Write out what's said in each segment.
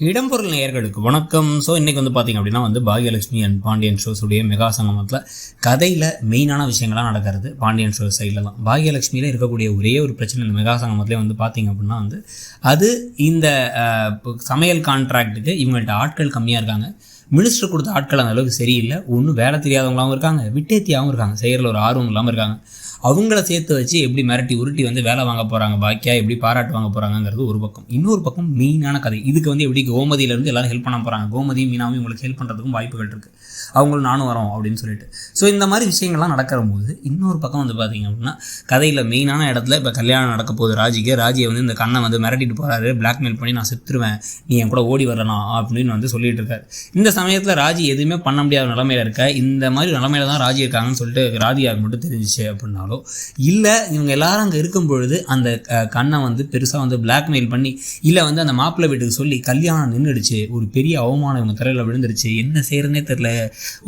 இடம்பொருள் நேயர்களுக்கு வணக்கம். ஸோ இன்றைக்கி பார்த்திங்க அப்படின்னா பாகியலட்சுமி அண்ட் பாண்டியன் ஷோஸுடைய மெகா சங்கமத்தில் கதையில் மெயினான விஷயங்கள்லாம் நடக்கிறது பாண்டியன் ஷோ சைட்லலாம். பாகியலட்சுமியில் இருக்கக்கூடிய ஒரே ஒரு பிரச்சனை இந்த மெகா சங்கமத்திலே பார்த்திங்க அப்படின்னா அது இந்த சமையல் கான்ட்ராக்டுக்கு இவங்கள்ட்ட ஆட்கள் கம்மியாக இருக்காங்க. மினிஸ்டர் கொடுத்த ஆட்கள் அந்த அளவுக்கு சரியில்லை. ஒன்றும் வேலை தெரியாதவங்களாகவும் இருக்காங்க, விட்டேத்தியாகவும் இருக்காங்க, செய்கிறல ஒரு ஆர்வம் இல்லாமல் இருக்காங்க. அவங்கள சேர்த்து வச்சு எப்படி மிரட்டி உருட்டி வேலை வாங்க போகிறாங்க, பாக்கியாக எப்படி பாராட்டு வாங்க போகிறாங்கிறது ஒரு பக்கம். இன்னொரு பக்கம் மெயினான கதை இதுக்கு எப்படி கோமதியிலேருந்து எல்லோரும் ஹெல்ப் பண்ண போகிறாங்க. கோமதியும் மீனாவும் இவங்களுக்கு ஹெல்ப் பண்ணுறதுக்கும் வாய்ப்புகள் இருக்குது. அவங்களும் நானும் வரோம் அப்படின்னு சொல்லிட்டு. ஸோ இந்த மாதிரி விஷயங்கள்லாம் நடக்கிற போது இன்னொரு பக்கம் பார்த்திங்க அப்படின்னா கதையில் மெயினான இடத்துல இப்போ கல்யாணம் நடக்க போகுது ராஜியை இந்த கண்ணை மிரட்டிட்டு போகிறாரு. பிளாக்மெயில் பண்ணி நான் செத்துருவேன், நீ என் கூட ஓடி வரலாம் அப்படின்னு சொல்லிட்டு இருக்காரு. இந்த சமயத்தில் ராஜி எதுவுமே பண்ண முடியாத நிலமையில இருக்க. இந்த மாதிரி நிலமையில தான் ராஜி இருக்காங்கன்னு சொல்லிட்டு ராதியாவுக்கு மட்டும் தெரிஞ்சிச்சு அப்படின்னாலும் இல்லை இவங்க எல்லாரும் அங்கே இருக்கும் பொழுது அந்த கண்ணை பெருசாக பிளாக்மெயில் பண்ணி இல்லை அந்த மாப்பிள்ளை வீட்டுக்கு சொல்லி கல்யாணம் நின்றுடுச்சு, ஒரு பெரிய அவமானம் இவங்க திரையில் விழுந்துருச்சு, என்ன செய்யறதுனே தெரில,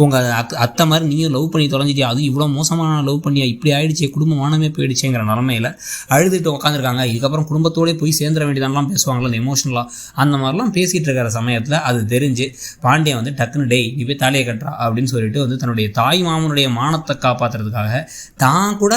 உங்கள் அத்தை மாதிரி நீயும் லவ் பண்ணி தொலைஞ்சிட்டியா, அதுவும் இவ்வளோ மோசமான லவ் பண்ணியா, இப்படி ஆயிடுச்சு, குடும்பமானமே போயிடுச்சுங்கிற நிலமையில அழுதுட்டு உட்காந்துருக்காங்க. இதுக்கப்புறம் குடும்பத்தோடய போய் சேர்ந்துட வேண்டியதானலாம் பேசுவாங்களா அந்த எமோஷனலாக. அந்த மாதிரிலாம் பேசிகிட்டு இருக்கிற சமயத்தில் அது தெரிஞ்சு பாண்டியன் டக்குன்னு டேய் நீ போய் தாலியை கட்டுறா அப்படின்னு சொல்லிட்டு தன்னுடைய தாய் மாமனுடைய மானத்தை காப்பாற்றுறதுக்காக தான் கூட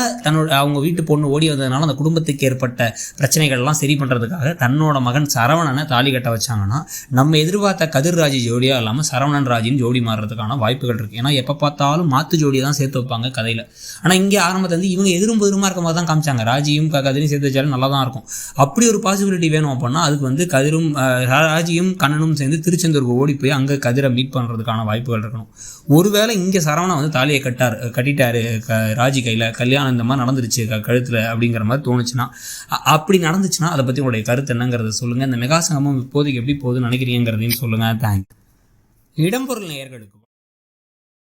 அவங்க வீட்டு பொண்ணு ஓடி வந்ததுனால அந்த குடும்பத்துக்கு ஏற்பட்ட பிரச்சனைகள்லாம் சரி பண்ணுறதுக்காக தன்னோட மகன் சரவணனை தாலி கட்ட வச்சாங்கன்னா நம்ம எதிர்பார்த்த கதிர்ராஜி ஜோடியாக இல்லாமல் சரவணன் ராஜின்னு ஜோடி மாறுறதுக்கான வாய்ப்புகள் இருக்குது. ஏன்னா எப்போ பார்த்தாலும் மாற்று ஜோடியை தான் சேர்த்து வைப்பாங்க கதையில். ஆனால் இங்கே ஆரம்பத்தில் இவங்க எதிரும் பொதிருமா இருக்க மாதிரி தான் காமிச்சாங்க. ராஜியும் கதிரையும் சேர்த்து வச்சாலும் நல்லா தான் இருக்கும். அப்படி ஒரு பாசிபிலிட்டி வேணும் அப்படின்னா அதுக்கு கதிரும் ராஜியும் கண்ணனும் சேர்ந்து திருச்செந்தூருக்கு ஓடி போய் அங்கே கதிரை மீட் பண்ணுறதுக்கான வாய்ப்புகள் இருக்கணும். ஒருவேளை இங்கே சரவணன் தாலியை கட்டிட்டாரு ராஜி கையில், கல்யாணம் இந்த மாதிரி நடந்துருச்சு கழுத்தில் அப்படிங்கிற மாதிரி தோணுச்சுன்னா, அப்படி நடந்துச்சுன்னா அதை பற்றி உங்களுடைய கருத்து என்னங்கிறத சொல்லுங்கள். இந்த மெகா சங்கமம் இப்போதைக்கு எப்படி போகுதுன்னு நினைக்கிறீங்கிறதையும் சொல்லுங்கள். தேங்க்ஸ். இடம்பொருள் நேயர்களுக்கு